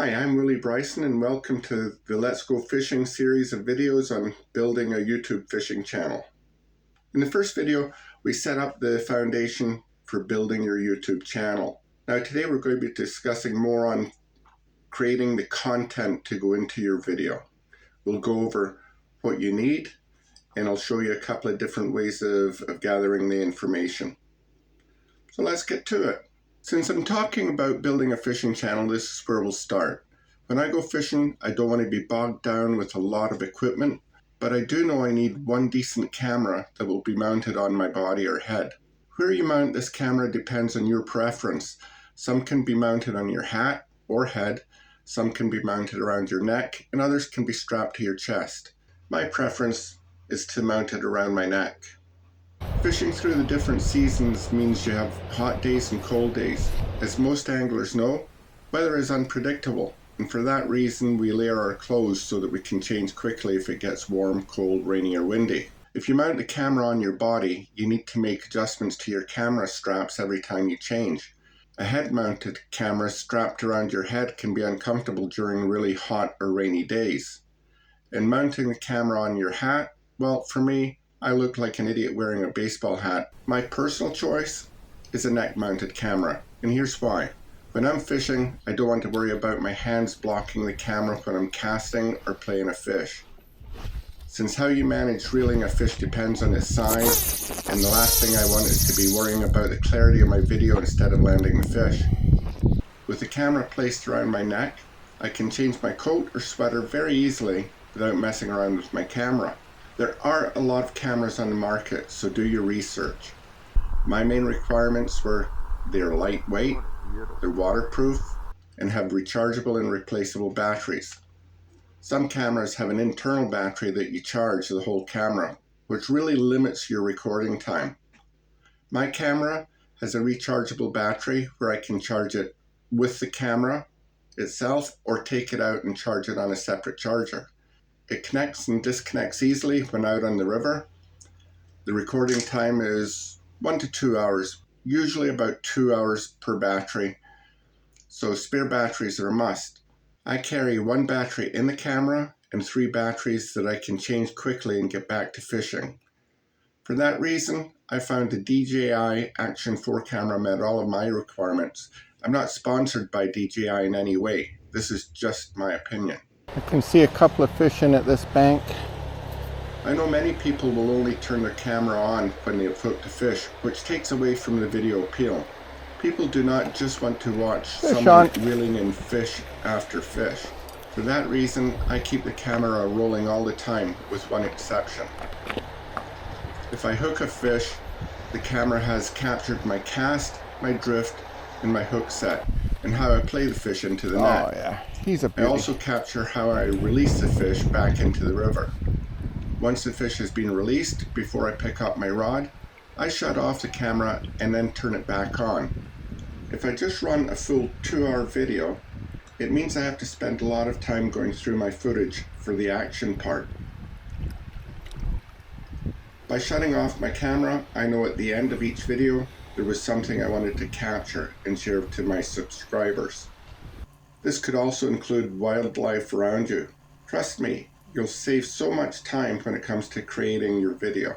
Hi, I'm Willie Bryson and welcome to the Let's Go Fishing series of videos on building a YouTube fishing channel. In the first video, we set up the foundation for building your YouTube channel. Now today we're going to be discussing more on creating the content to go into your video. We'll go over what you need and I'll show you a couple of different ways of gathering the information. So let's get to it. Since I'm talking about building a fishing channel, this is where we'll start. When I go fishing, I don't want to be bogged down with a lot of equipment, but I do know I need one decent camera that will be mounted on my body or head. Where you mount this camera depends on your preference. Some can be mounted on your hat or head, some can be mounted around your neck, and others can be strapped to your chest. My preference is to mount it around my neck. Fishing through the different seasons means you have hot days and cold days. As most anglers know, weather is unpredictable, and for that reason we layer our clothes so that we can change quickly if it gets warm, cold, rainy or windy. If you mount the camera on your body, you need to make adjustments to your camera straps every time you change. A head-mounted camera strapped around your head can be uncomfortable during really hot or rainy days. And mounting the camera on your hat, well, for me, I look like an idiot wearing a baseball hat. My personal choice is a neck-mounted camera, and here's why. When I'm fishing, I don't want to worry about my hands blocking the camera when I'm casting or playing a fish. Since how you manage reeling a fish depends on its size, and the last thing I want is to be worrying about the clarity of my video instead of landing the fish. With the camera placed around my neck, I can change my coat or sweater very easily without messing around with my camera. There are a lot of cameras on the market, so do your research. My main requirements were they're lightweight, they're waterproof, and have rechargeable and replaceable batteries. Some cameras have an internal battery that you charge the whole camera, which really limits your recording time. My camera has a rechargeable battery where I can charge it with the camera itself or take it out and charge it on a separate charger. It connects and disconnects easily when out on the river. The recording time is 1 to 2 hours, usually about 2 hours per battery, so spare batteries are a must. I carry one battery in the camera and 3 batteries that I can change quickly and get back to fishing. For that reason, I found the DJI Action 4 camera met all of my requirements. I'm not sponsored by DJI in any way. This is just my opinion. I can see a couple of fish in at this bank. I know many people will only turn their camera on when they have hooked a fish, which takes away from the video appeal. People do not just want to watch someone reeling in fish after fish. For that reason, I keep the camera rolling all the time, with one exception. If I hook a fish, the camera has captured my cast, my drift, and my hook set, and how I play the fish into the net. Oh yeah, he's a beauty. I also capture how I release the fish back into the river. Once the fish has been released, before I pick up my rod, I shut off the camera and then turn it back on. If I just run a full 2-hour video, it means I have to spend a lot of time going through my footage for the action part. By shutting off my camera, I know at the end of each video there was something I wanted to capture and share to my subscribers. This could also include wildlife around you. Trust me, you'll save so much time when it comes to creating your video.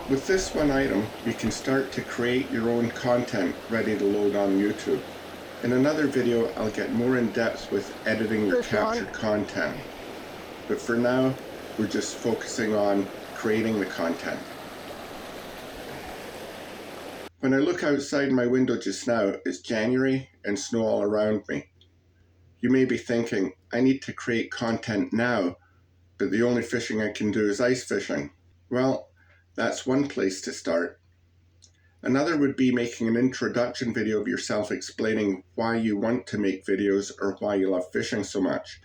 With this one item, you can start to create your own content ready to load on YouTube. In another video, I'll get more in depth with editing your captured content. But for now, we're just focusing on creating the content. When I look outside my window just now, it's January and snow all around me. You may be thinking, I need to create content now, but the only fishing I can do is ice fishing. Well, that's one place to start. Another would be making an introduction video of yourself explaining why you want to make videos or why you love fishing so much.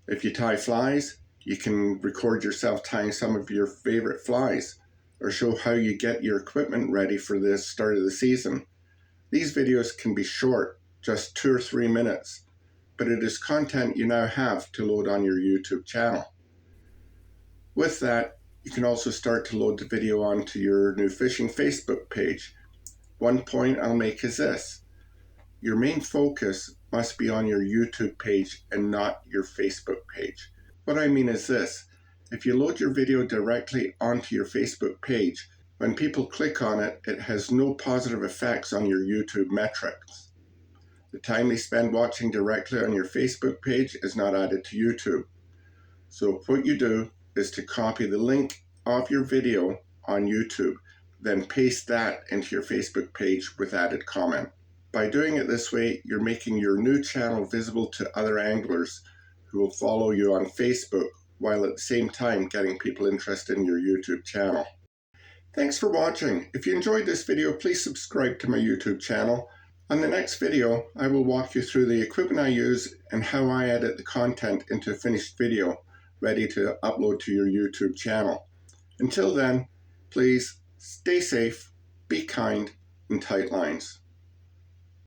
If you tie flies, you can record yourself tying some of your favorite flies, or show how you get your equipment ready for the start of the season. These videos can be short, just 2 or 3 minutes, but it is content you now have to load on your YouTube channel. With that, you can also start to load the video onto your new fishing Facebook page. One point I'll make is this. your main focus must be on your YouTube page and not your Facebook page. What I mean is this: if you load your video directly onto your Facebook page, when people click on it, it has no positive effects on your YouTube metrics. The time they spend watching directly on your Facebook page is not added to YouTube. So what you do is to copy the link of your video on YouTube, then paste that into your Facebook page with added comment. By doing it this way, you're making your new channel visible to other anglers who will follow you on Facebook, while at the same time getting people interested in your YouTube channel. Thanks for watching. If you enjoyed this video, please subscribe to my YouTube channel. On the next video, I will walk you through the equipment I use and how I edit the content into a finished video ready to upload to your YouTube channel. Until then, please stay safe, be kind, and tight lines.